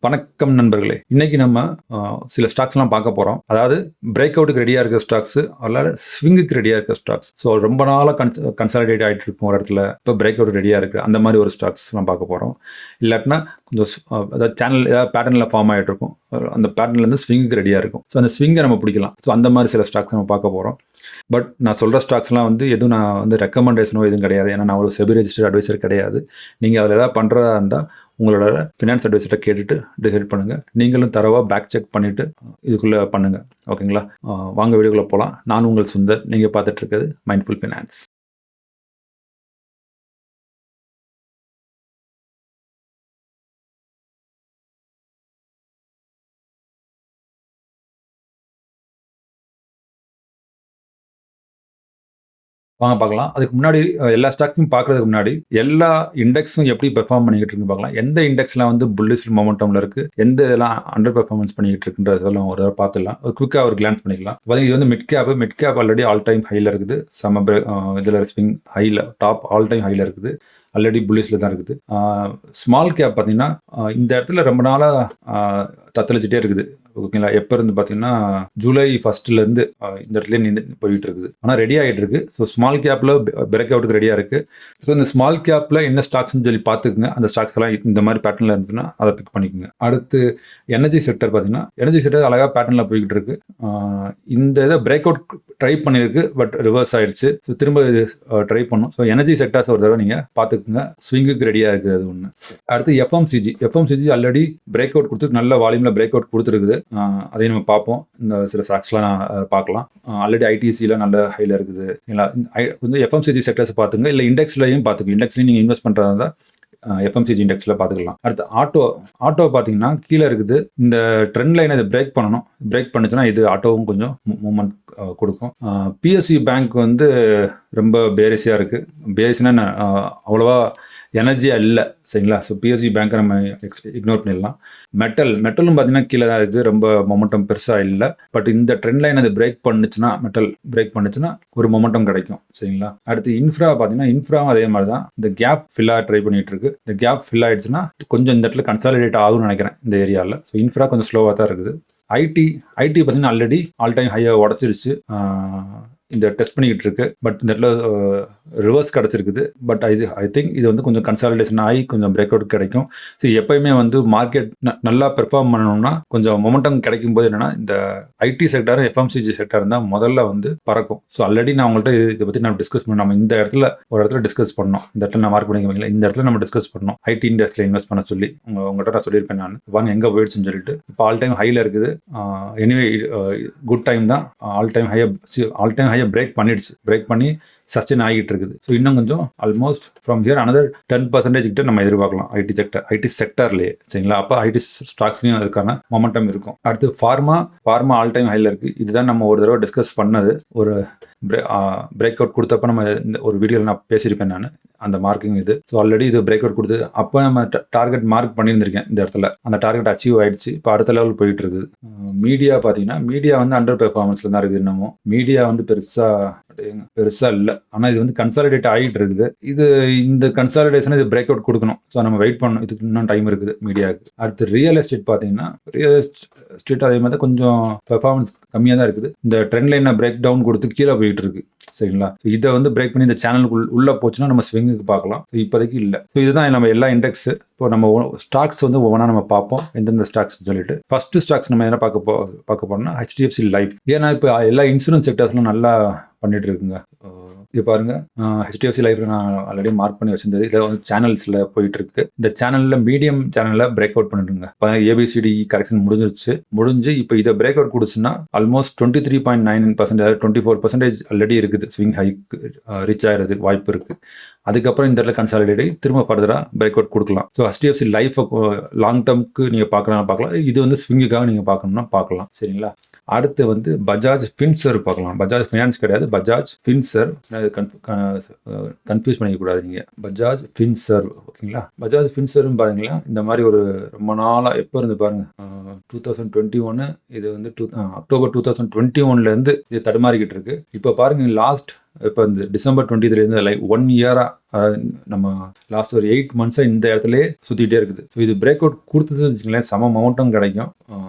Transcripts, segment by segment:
வணக்கம் நண்பர்களே. இன்னைக்கு நம்ம சில ஸ்டாக்ஸ்லாம் பார்க்க போகிறோம். அதாவது பிரேக் அவுட்டுக்கு ரெடியாக இருக்கிற ஸ்டாக்ஸ், அல்லது ஸ்விங்குக்கு ரெடியாக இருக்கிற ஸ்டாக்ஸ். ஸோ ரொம்ப நாளாக கன்சாலிடேட் ஆகிட்டு இருக்கும் ஒரு இடத்துல. இப்போ பிரேக் அவுட் ரெடியாக இருக்குது, அந்த மாதிரி ஒரு ஸ்டாக்ஸ்லாம் பார்க்க போகிறோம். இல்லாட்டினா கொஞ்சம் அதாவது சேனல் ஏதாவது பேட்டர்னில் ஃபார்ம் ஆகிட்டு இருக்கும், அந்த பேட்டர்ன்லேருந்து ஸ்விங்குக்கு ரெடியாக இருக்கும். ஸோ அந்த ஸ்விங்கை நம்ம பிடிக்கலாம். ஸோ அந்த மாதிரி சில ஸ்டாக்ஸ் நம்ம பார்க்க போகிறோம். பட் நான் சொல்கிற ஸ்டாக்ஸ்லாம் எதுவும் நான் ரெக்கமெண்டேஷனோ எதுவும் கிடையாது. ஏன்னா நான் ஒரு செபி ரெஜிஸ்டர்ட் அட்வைசர் கிடையாது. நீங்கள் அதில் ஏதாவது பண்ணுறதா இருந்தால் உங்களோட ஃபினான்ஸ் அட்வைசர்கிட்ட கேட்டுட்டு டிசைட் பண்ணுங்கள். நீங்களும் தரவாக பேக் செக் பண்ணிவிட்டு இதுக்குள்ளே பண்ணுங்கள். ஓகேங்களா? வாங்க வீடியோக்குள்ளே போகலாம். நான் உங்கள் சுந்தர். நீங்கள் பார்த்துட்டு இருக்கிறது மைண்ட்ஃபுல் ஃபினான்ஸ். வாங்க பார்க்கலாம். அதுக்கு முன்னாடி எல்லா ஸ்டாக்ஸும் பார்க்கறதுக்கு முன்னாடி எல்லா இண்டெக்ஸும் எப்படி பெர்ஃபார்ம் பண்ணிக்கிட்டு இருக்குன்னு பார்க்கலாம். எந்த இண்டெக்ஸ்லாம் புல்லிஷ் மொமெண்டமில் இருக்குது, எந்த இதெல்லாம் அண்டர் பெர்ஃபார்மன்ஸ் பண்ணிக்கிட்டு இருக்குன்றதெல்லாம் ஒரு தடவை பார்த்துக்கலாம். குயிக்காக ஒரு கிளான்ஸ் பண்ணிக்கலாம். இது mid cap already all time ஹையில் இருக்குது. இதில் ஸ்விங் ஹையில் டாப் ஆல் டைம் ஹையில் இருக்குது. ஆல்ரெடி புல்லிஷில் தான் இருக்குது. ஸ்மால் கேப் பார்த்தீங்கன்னா இந்த இடத்துல ரொம்ப நாளாக தத்தளிச்சுட்டே இருக்குது. ஓகேங்களா? எப்போ இருந்து பார்த்தீங்கன்னா ஜூலை 1 இந்த இடத்துல போயிட்டு இருக்குது. ஆனால் ரெடி ஆகிட்டு இருக்கு. ஸோ ஸ்மால் கேப்பில் பிரேக் அவுட்டுக்கு ரெடியாக இருக்குது. ஸோ இந்த ஸ்மால் கேப்பில் என்ன ஸ்டாக்ஸ்னு சொல்லி பார்த்துக்குங்க. அந்த ஸ்டாக்ஸ் எல்லாம் இந்த மாதிரி பேட்டர்னில் இருந்துச்சுன்னா அதை பிக் பண்ணிக்கோங்க. அடுத்து எனர்ஜி செக்டர் பார்த்தீங்கன்னா எனர்ஜி செக்டர் அழகாக பேட்டர்னில் போய்கிட்டு இருக்கு. இந்த இதை பிரேக் அவுட் ட்ரை பண்ணியிருக்கு, பட் ரிவர்ஸ் ஆயிடுச்சு. ஸோ திரும்ப ட்ரை பண்ணும். ஸோ எனர்ஜி செக்டர்ஸ் ஒரு தடவை நீங்கள் பார்த்துக்குங்க. ஸ்விங்குக்கு ரெடியாக இருக்குது அது ஒன்று. அடுத்து எஃப்எம்சிஜி ஆல்ரெடி பிரேக் அவுட் கொடுத்து நல்ல வால்யூமில் பிரேக் அவுட் கொடுத்துருக்குது. அதையும் நம்ம பார்ப்போம். இந்த சில ஸ்டாக்ஸ்லாம் பார்க்கலாம். ஆல்ரெடி ஐடிசியில் நல்ல ஹையில் இருக்குது. கொஞ்சம் எஃப்எம்சிஜி செக்டர்ஸ் பார்த்துங்க. இல்லை இண்டெக்ஸ்லையும் பார்த்துங்க. இண்டெக்ஸ்லையும் நீங்கள் இன்வெஸ்ட் பண்ணுறதா இருந்தால் எஃப்எம்சிஜி இண்டெக்ஸில் பார்த்துக்கலாம். அடுத்து ஆட்டோ பார்த்தீங்கன்னா கீழே இருக்குது. இந்த ட்ரெண்ட் லைனை இதை பிரேக் பண்ணணும். பிரேக் பண்ணுச்சுன்னா இது ஆட்டோவும் கொஞ்சம் மூவ்மெண்ட் கொடுக்கும். பிஎஸ்சி பேங்க் ரொம்ப பேரிஸியாக இருக்குது. பேரிஸ்னா அவ்வளோவா எனர்ஜியாக இல்லை. சரிங்களா? ஸோ பிஎஸ்சி பேங்க்கை நம்ம இக்னோர் பண்ணிடலாம். மெட்டலும் பார்த்தீங்கன்னா கீழே தான் இருக்குது. ரொம்ப மொமெண்டம் பெருசாக இல்லை. பட் இந்த ட்ரெண்ட் லைன் அது மெட்டல் பிரேக் பண்ணுச்சுன்னா ஒரு மொமெண்டம் கிடைக்கும். சரிங்களா? அடுத்து இன்ஃப்ரா பார்த்தீங்கன்னா இன்ஃப்ராவும் அதே மாதிரி தான். இந்த கேப் ஃபில்லாக ட்ரை பண்ணிட்டு இருக்கு. இந்த கேப் ஃபில் ஆயிடுச்சுன்னா கொஞ்சம் இந்த இடத்துல கன்சாலிடேட் ஆகும்னு நினைக்கிறேன் இந்த ஏரியாவில். ஸோ இன்ஃப்ரா கொஞ்சம் ஸ்லோவாக தான் இருக்குது. ஐடி பார்த்தீங்கன்னா ஆல்ரெடி ஆல் டைம் ஹையை உடச்சிருச்சு. இந்த டெஸ்ட் பண்ணிக்கிட்டு இருக்கு. பட் இந்த இடத்துல ரிவர்ஸ் கிடச்சிருக்குது. பட் ஐ திங்க் இது கொஞ்சம் கன்சாலிடேஷன் ஆகி கொஞ்சம் பிரேக் அவுட் கிடைக்கும். ஸோ எப்பயுமே மார்க்கெட் நல்லா பெர்ஃபார்ம் பண்ணணும்னா கொஞ்சம் மொமெண்டம் கிடைக்கும் போது என்னன்னா இந்த ஐடி செக்டரும் எஃப்எம்சிஜி செக்டர் தான் முதல்ல பறக்கும். ஸோ ஆல்ரெடி நான் உங்கள்கிட்ட இதை பற்றி நம்ம டிஸ்கஸ் பண்ணோம். நம்ம இந்த இடத்துல ஒரு இடத்துல டிஸ்கஸ் பண்ணோம். இந்த இடத்துல நான் மார்க் பண்ணிக்க இந்த இடத்துல நம்ம டிஸ்கஸ் பண்ணோம். ஐடி இண்டஸ்ட்ரியில் இன்வெஸ்ட் பண்ண சொல்லி உங்கள்கிட்ட நான் சொல்லியிருப்பேன். நான் வாங்க எங்கே போயிடுச்சுன்னு சொல்லிட்டு இப்போ ஆல் டைம் ஹையில் இருக்குது. எனிவே குட் டைம் தான். ஆல் டைம் ஹையை பிரேக் பண்ணிடுச்சு. பிரேக் பண்ணி சஸ்டெயின் ஆகிட்டு இருக்குது. ஸோ இன்னும் கொஞ்சம் ஆல்மோஸ்ட் ஃப்ரம் ஹியர் another 10% கிட்ட நம்ம எதிர்பார்க்கலாம் ஐடி செக்டர்லேயே. சரிங்களா? அப்போ ஐடி ஸ்டாக்ஸ்லையும் அதுக்கான மொமெண்டம் இருக்கும். அடுத்து ஃபார்மா ஆல் டைம் ஹையில் இருக்குது. இதுதான் நம்ம ஒரு தடவை டிஸ்கஸ் பண்ணது. ஒரு பிரேக் அவுட் கொடுத்தப்ப நம்ம இந்த ஒரு வீடியோவில் நான் பேசியிருப்பேன். நான் அந்த மார்க்கிங் இது. ஸோ ஆல்ரெடி இது பிரேக் அவுட் கொடுத்து அப்போ நம்ம டார்கெட் மார்க் பண்ணியிருந்திருக்கேன். இந்த இடத்துல அந்த டார்கெட் அச்சீவ் ஆயிடுச்சு. இப்போ அடுத்த லெவல் போயிட்டு இருக்குது. மீடியா பார்த்தீங்கன்னா மீடியா அண்டர் பெர்ஃபார்மன்ஸ்ல தான் இருக்குது. இன்னமும் மீடியா பெருசா இல்லை. ஆனால் இது கன்சாலிடேட் ஆகிட்டு இருக்குது. இந்த கன்சாலிடேஷன் இது பிரேக் அவுட் கொடுக்கணும். ஸோ நம்ம வெயிட் பண்ணணும். இதுக்கு இன்னும் டைம் இருக்குது மீடியாவுக்கு. அடுத்து ரியல் எஸ்டேட் பார்த்தீங்கன்னா ரியல் எஸ்டேட் அதே மாதிரி கொஞ்சம் பெர்ஃபார்மன்ஸ் கம்மியாக தான் இருக்குது. இந்த ட்ரெண்ட் லைனை பிரேக் டவுன் கொடுத்து கீழே போயிட்டு இருக்கு. சரிங்களா? இதை பிரேக் பண்ணி இந்த சேனலுக்கு உள்ள போச்சுன்னா நம்ம ஸ்விங்குக்கு பார்க்கலாம். இப்போதைக்கு இல்லை. ஸோ இதுதான் நம்ம எல்லா இண்டெக்ஸ். இப்போ நம்ம ஸ்டாக்ஸ் ஒவ்வொன்றா நம்ம பார்ப்போம் எந்தெந்த ஸ்டாக்ஸ் சொல்லிட்டு. ஃபர்ஸ்ட் ஸ்டாக்ஸ் நம்ம என்ன பார்க்க போறோம்னா ஹெச்டிஎஃப்சி லைஃப். ஏன்னா இப்போ எல்லா இன்சூரன்ஸ் செக்டர்ஸ்லாம் நல்லா பண்ணிட்டு இருக்குங்க. இது பாருங்க, ஹெச்டிஎஃப்சி லைஃப்ல நான் ஆல்ரெடி மார்க் பண்ணி வச்சிருந்தது. இதில் சேனல்ஸ்ல போயிட்டு இருக்கு. இந்த சேனல்ல மீடியம் சேனல்ல பிரேக் அவுட் பண்ணிட்டுங்க. ஏபிசிடி கரெக்ஷன் முடிஞ்சு இப்போ இதை பிரேக் அவுட் கொடுச்சுன்னா ஆல்மோஸ்ட் 23.9%, 24% ஆல்ரெடி இருக்குது. ஸ்விங் ஹைக்கு ரீச் ஆகிறது வாய்ப்பு இருக்கு. அதுக்கப்புறம் இந்த இடத்துல கன்சாலிடேட் திரும்ப ஃபர்தராக பிரேக் அவுட் கொடுக்கலாம். ஸோ ஹெச்டிஎஃப்சி லைஃப் லாங் டேர்முக்கு நீங்கள் பார்க்கலாம். இது ஸ்விங்குக்காக நீங்கள் பார்க்கணும்னா பார்க்கலாம். சரிங்களா? அடுத்து பஜாஜ் ஃபின்சர்வ் பார்க்கலாம். பஜாஜ் ஃபினான்ஸ் கிடையாது, பஜாஜ் ஃபின்சர்வ். கன்ஃபியூஸ் பண்ணிக்கக்கூடாது நீங்கள். பஜாஜ் ஃபின்சர்வ். ஓகேங்களா? பஜாஜ் ஃபின்சர்வ்னு பாருங்களா, இந்த மாதிரி ஒரு ரொம்ப நாளாக எப்போ இருந்து பாருங்க 2021 இது வந்து அக்டோபர் 2021 இது தடுமாறிக்கிட்டு இருக்கு. இப்போ பாருங்க லாஸ்ட் இப்போ இந்த டிசம்பர் 23 லைக் 1 இயரா நம்ம லாஸ்ட் ஒரு 8 மந்த்ஸாக இந்த இடத்துலயே சுற்றிட்டே இருக்குது. ஸோ இது பிரேக் அவுட் கொடுத்ததுன்னு வச்சுங்களேன், சம மவுண்டம் கிடைக்கும்.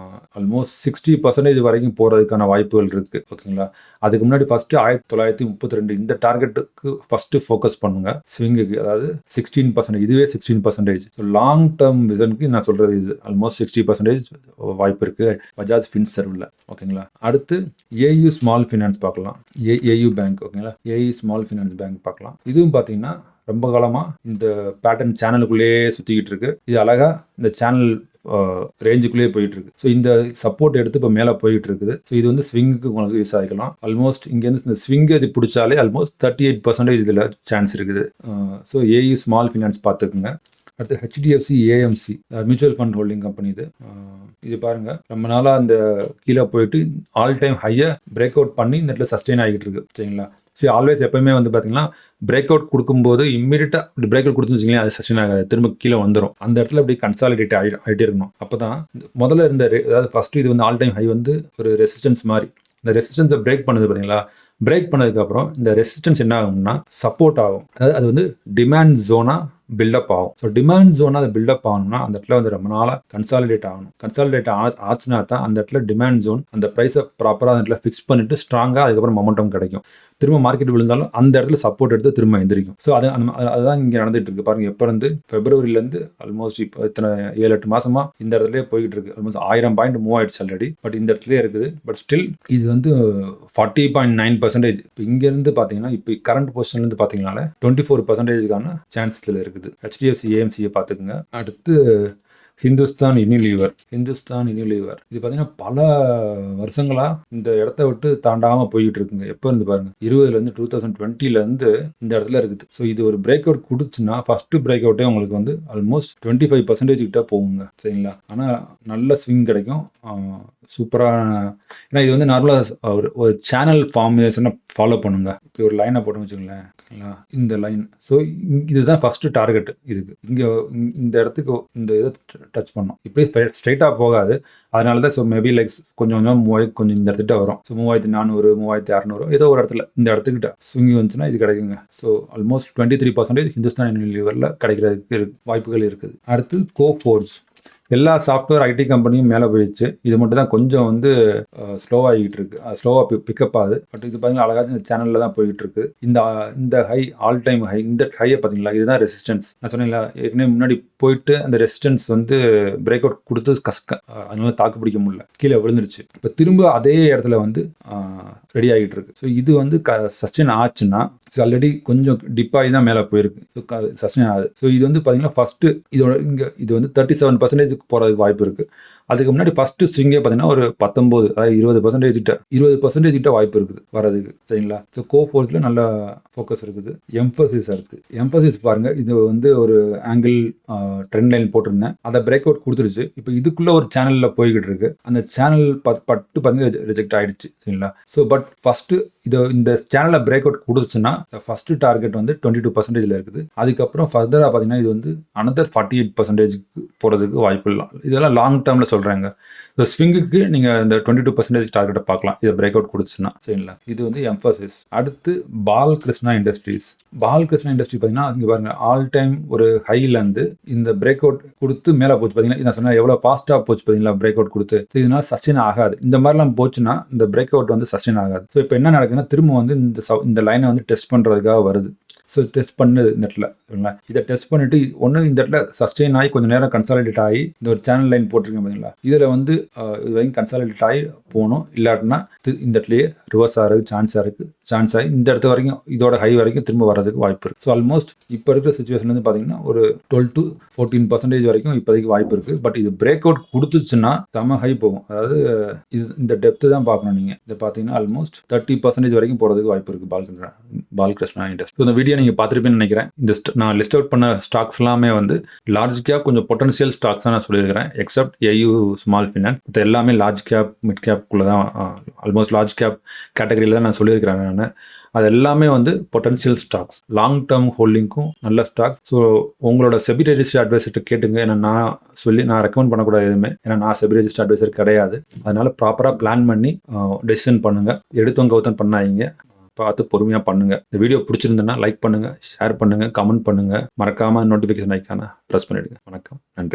ஆல்மோஸ்ட் 60% வரைக்கும் போகிறதுக்கான வாய்ப்புகள் இருக்குது. ஓகேங்களா, அதுக்கு முன்னாடி ஃபஸ்ட்டு 1932 இந்த டார்கெட்டுக்கு ஃபஸ்ட்டு ஃபோக்கஸ் பண்ணுங்க ஸ்விங்குக்கு, அதாவது 16%, இதுவே 16%. ஸோ லாங் டேர்ம் விசனுக்கு நான் சொல்கிறது இது ஆல்மோஸ்ட் 60% வாய்ப்பு இருக்குது பஜாஜ் ஃபின்சர்வில். ஓகேங்களா, அடுத்து ஏயு ஸ்மால் ஃபினான்ஸ் பார்க்கலாம். AU bank. ஓகேங்களா, ஏயு ஸ்மால் ஃபினான்ஸ் பேங்க் பார்க்கலாம். இதுவும் பார்த்தீங்கன்னா ரொம்ப காலமாக இந்த பேட்டர்ன் சேனலுக்குள்ளேயே சுற்றிக்கிட்டு இருக்கு. இது அழகா இந்த சேனல் ரேஞ்சுக்குள்ளேயே போயிட்டு இருக்கு. ஸோ இந்த சப்போர்ட் எடுத்து இப்போ மேலே போயிட்டு இருக்குது. ஸோ இது வந்து ஸ்விங்குக்கு உங்களுக்கு யூஸ் ஆகிக்கலாம். ஆல்மோஸ்ட் இங்கேருந்து இந்த ஸ்விங் இது பிடிச்சாலே ஆல்மோஸ்ட் 38% இதில் சான்ஸ் இருக்குது. ஸோ ஏயு ஸ்மால் ஃபினான்ஸ் பார்த்துக்குங்க. அடுத்து HDFC AMC mutual fund holding company. இது பாருங்க ரொம்ப நாளாக அந்த கீழே போயிட்டு ஆல் டைம் ஹையை பிரேக் அவுட் பண்ணி இந்த இடத்துல சஸ்டெயின் ஆகிட்டு இருக்கு. சரிங்களா, ஸோ ஆல்வேஸ் எப்பவுமே வந்து பார்த்தீங்கன்னா பிரேக் அவுட் கொடுக்கும்போது இம்மீடியட்டாக அப்படி பிரேக் அவுட் கொடுத்துச்சிங்களேன், அது சஸ்டெயின் ஆகாது, திரும்ப கீழே வந்துடும். அந்த இடத்துல அப்படி கன்சாலிடேட் ஆகிட்டே இருக்கணும். அப்போ தான் முதல்ல இருந்த அதாவது ஃபஸ்ட்டு இது வந்து ஆல் டைம் ஹை வந்து ஒரு ரெசிஸ்டன்ஸ் மாதிரி, இந்த ரெசிஸ்டன்ஸை பிரேக் பண்ணுது பார்த்தீங்களா, பிரேக் பண்ணதுக்கப்புறம் இந்த ரெசிஸ்டன்ஸ் என்ன ஆகும்னா சப்போர்ட் ஆகும். அதாவது அது வந்து டிமாண்ட் ஜோனாக பில்டப் ஆகும். ஸோ டிமாண்ட் ஜோனாக அது பில்டப் ஆகணும்னா அந்த இடத்துல வந்து ரொம்ப நாளாக கன்சாலிடேட் ஆகணும். கன்சாலிடேட் ஆச்சுன்னா தான் அந்த இடத்துல டிமாண்ட் ஜோன் அந்த ப்ரைஸை ப்ராப்பராக அந்த இடத்துல ஃபிக்ஸ் பண்ணிட்டு ஸ்ட்ராங்காக அதுக்கப்புறம் மொமெண்டம் கிடைக்கும். திரும்ப மார்க்கெட் விழுந்தாலும் அந்த இடத்துல சப்போர்ட் எடுத்து திரும்ப எந்திரிக்கும். ஸோ அதுதான் இங்கே நடந்துட்டு இருக்கு. பாருங்க, எப்போ இருந்து ஃபெப்ரவரியிலேருந்து ஆல்மோஸ்ட் இப்போ இத்தனை 7-8 மாசமா இந்த இடத்துலயே போயிட்டு இருக்கு. ஆல்மோஸ்ட் 1000 பாயிண்ட் மூவ் ஆயிடுச்சு ஆல்ரெடி. பட் இந்த இடத்துலயே இருக்குது. பட் ஸ்டில் இது வந்து 40.9%. இப்போ இங்கேருந்து பார்த்தீங்கன்னா இப்போ கரண்ட் பொசிஷன்லேருந்து பார்த்தீங்கன்னால 24%க்கான சான்ஸ் இதில் இருக்குது. ஹெச்டிஎஃப்சி ஏஎம்சியை பார்த்துக்குங்க. அடுத்து ஹிந்துஸ்தான் யூனிலீவர். இது பார்த்தீங்கன்னா பல வருஷங்களாக இந்த இடத்த விட்டு தாண்டாமல் போயிட்டு இருக்குங்க. எப்போ இருந்து பாருங்க, 2020 இந்த இடத்துல இருக்குது. ஸோ இது ஒரு பிரேக் அவுட் கொடுத்துச்சுன்னா ஃபர்ஸ்ட் பிரேக் அவுட்டே உங்களுக்கு வந்து ஆல்மோஸ்ட் 25% கிட்ட போகுங்க. சரிங்களா, ஆனால் நல்ல ஸ்விங் கிடைக்கும். சூப்பரான, ஏன்னா இது வந்து நார்மலாக ஒரு சேனல் ஃபார்மேஷனை ஃபாலோ பண்ணுங்க. இப்போ ஒரு லைனை போட்டோம்னு வச்சுக்கோங்களேன், இந்த லைன். ஸோ இதுதான் ஃபர்ஸ்ட் டார்கெட். இதுக்கு இங்கே இந்த இடத்துக்கு இந்த இதை டச் பண்ணோம். இப்படியே ஸ்ட்ரைட்டாக போகாது. அதனால தான் ஸோ மேபி லைக் கொஞ்சம் கொஞ்சம் இந்த இடத்துக்கிட்ட வரும். ஸோ 3400 3600 ஏதோ ஒரு இடத்துல இந்த இடத்துக்கிட்ட ஸ்விங்கி வந்துச்சுன்னா இது கிடைக்குங்க. ஸோ ஆல்மோஸ்ட் 23% ஹிந்துஸ்தான் யூனிலீவரில் கிடைக்கிறதுக்கு வாய்ப்புகள் இருக்குது. அடுத்து கோஃபோர்ஜ். எல்லா சாஃப்ட்வேர் ஐடி கம்பெனியும் மேலே போயிடுச்சு. இது மட்டும் தான் கொஞ்சம் வந்து ஸ்லோவாகிட்டு இருக்கு, ஸ்லோவாக பிக்கப் ஆகுது. பட் இது பார்த்தீங்கன்னா அழகாக இந்த சேனலில் தான் போயிட்டு இருக்கு. இந்த ஹை ஆல் டைம் ஹை, இந்த ஹையை பார்த்தீங்களா, இதுதான் ரெசிஸ்டன்ஸ். நான் சொன்னேன்ல ஏற்கனவே முன்னாடி போயிட்டு அந்த ரெசிஸ்டன்ஸ் வந்து பிரேக் அவுட் கொடுத்து அதனால தாக்கு பிடிக்க முடியல, கீழே விழுந்துருச்சு. இப்போ திரும்ப அதே இடத்துல வந்து ரெடி ஆகிட்டு இருக்கு. ஸோ இது வந்து சஸ்டெயின் ஆச்சுன்னா ஆல்ரெடி கொஞ்சம் டிப்பாகி தான் மேலே போயிருக்கு. ஸோ சஸ்டெயின் ஆகுது. ஸோ இது வந்து பார்த்தீங்கன்னா ஃபர்ஸ்ட் இது வந்து 37% போகிறதுக்கு வாய்ப்பு இருக்குது. அதுக்கு முன்னாடி ஃபர்ஸ்ட் ஸ்விங்கே பார்த்தீங்கன்னா ஒரு 19, அதாவது 20% கிட்ட வாய்ப்பு இருக்குது வரதுக்கு. சரிங்களா, ஸோ கோஃபோர்ஸில் நல்ல ஃபோக்கஸ் இருக்குது. எம்பசிஸ் பாருங்க, இது வந்து ஒரு ஆங்கிள் ட்ரெண்ட் லைன் போட்டிருந்தேன், அதை பிரேக் அவுட் கொடுத்துருச்சு. இப்போ இதுக்குள்ள ஒரு சேனலில் போய்கிட்டு இருக்கு. அந்த சேனல் பட்டு ரிஜெக்ட் ஆயிடுச்சு. சரிங்களா, ஸோ பட் ஃபர்ஸ்ட் இந்த சேனலை பிரேக் அவுட் கொடுத்துச்சுன்னா ஃபர்ஸ்ட் டார்கெட் வந்து 22% இருக்குது. அதுக்கப்புறம் ஃபர்தராக பார்த்தீங்கன்னா இது வந்து அனதர் 48% போகிறதுக்கு வாய்ப்பு இல்லை. இதெல்லாம் லாங் டேர்மில் சொல்கிறாங்க. இந்த ஸ்விங்குக்கு நீங்கள் இந்த 22% டார்கெட்டை பார்க்கலாம், இதை பிரேக் அவுட் கொடுத்துச்சுன்னா. சரிங்களா, இது வந்து எம்பசிஸ். அடுத்து பாலகிருஷ்ணா இண்டஸ்ட்ரீஸ் பார்த்தீங்கன்னா இங்கே பாருங்க, ஆல் டைம் ஒரு ஹைலேருந்து இந்த பிரேக் அவுட் கொடுத்து மேலே போச்சு. பார்த்தீங்கன்னா நான் சொன்னால் எவ்வளோ ஃபாஸ்ட்டாக போச்சு பார்த்தீங்களா பிரேக் அவுட் கொடுத்து. இதனால சஸ்டெயின் ஆகாது. இந்த மாதிரிலாம் போச்சுன்னா இந்த பிரேக் அவுட் வந்து சஸ்டெயின் ஆகாது. ஸோ இப்போ என்ன நடக்குதுன்னா திரும்ப வந்து இந்த லைனை வந்து டெஸ்ட் பண்ணுறதுக்காக வருது. ஸோ டெஸ்ட் பண்ணுது இந்த இடத்துல. இதை டெஸ்ட் பண்ணிட்டு ஒன்று இந்த இடத்துல சஸ்டெயின் ஆகி கொஞ்சம் நேரம் கன்சாலிடேட் ஆகி இந்த ஒரு சேனல் லைன் போட்டிருக்கேன் பார்த்தீங்களா, இதில் வந்து இது வரைக்கும் கன்சாலிடேட் ஆகி போகணும். இல்லாட்டினா இந்த இடத்துலயே ரிவர்ஸ் ஆகிறதுக்கு சான்ஸ் ஆகி இந்த இடத்து வரைக்கும் இதோட ஹை வரைக்கும் திரும்ப வர்றதுக்கு வாய்ப்பு இருக்குது. ஸோ ஆல்மோஸ்ட் இப்போ இருக்கிற சுச்சுவேஷன்லேருந்து பார்த்தீங்கன்னா ஒரு 12 to 14% வரைக்கும் இப்போதைக்கு வாய்ப்பு இருக்குது. பட் இது பிரேக் அவுட் கொடுத்துச்சுன்னா செம ஹை போகும். அதாவது இந்த டெப்த்து தான் பார்க்கணும் நீங்கள். இதை பார்த்தீங்கன்னா ஆல்மோஸ்ட் 30% வரைக்கும் போகிறதுக்கு வாய்ப்பு இருக்குது பாலகிருஷ்ணா இண்டஸ்ட்ரி. இந்த வீடியோ நீங்கள் பார்த்துருப்பேன்னு நினைக்கிறேன். நான் லிஸ்ட் அவுட் பண்ண ஸ்டாக்ஸ் எல்லாமே வந்து லார்ஜ் கேப் கொஞ்சம் பொட்டன்ஷியல் ஸ்டாக்ஸ் தான் நான் சொல்லியிருக்கிறேன். எக்ஸப்ட் ஏயு ஸ்மால் ஃபினான்ஸ், இது எல்லாமே லார்ஜ் கேப் மிட் கேப்குள்ளே தான், ஆல்மோஸ்ட் லார்ஜ் கேப் கேட்டகரியில் தான் நான் சொல்லியிருக்கிறேன். நான் அது எல்லாமே வந்து பொட்டன்ஷியல் ஸ்டாக்ஸ், லாங் டேர்ம் ஹோல்டிங்க்கும் நல்ல ஸ்டாக்ஸ். ஸோ உங்களோட செபி ரெஜிஸ்டர் அட்வைசர்கிட்ட கேட்டுங்க. ஏன்னா நான் ரெக்கமெண்ட் பண்ணக்கூடாது எதுவுமே, ஏன்னா நான் செபி ரெஜிஸ்டர் அட்வைசர் கிடையாது. அதனால ப்ராப்பராக பிளான் பண்ணி டெசிஷன் பண்ணுங்க. எடுத்தவங்க கவுத்தன் பண்ணாதீங்க, பார்த்து பொறுமையாக பண்ணுங்க. இந்த வீடியோ பிடிச்சிருந்ததுன்னா லைக் பண்ணுங்க, ஷேர் பண்ணுங்க, கமெண்ட் பண்ணுங்க, மறக்காம நோட்டிஃபிகேஷன் ஐக்கான ப்ரெஸ் பண்ணிடுங்க. வணக்கம், நன்றி.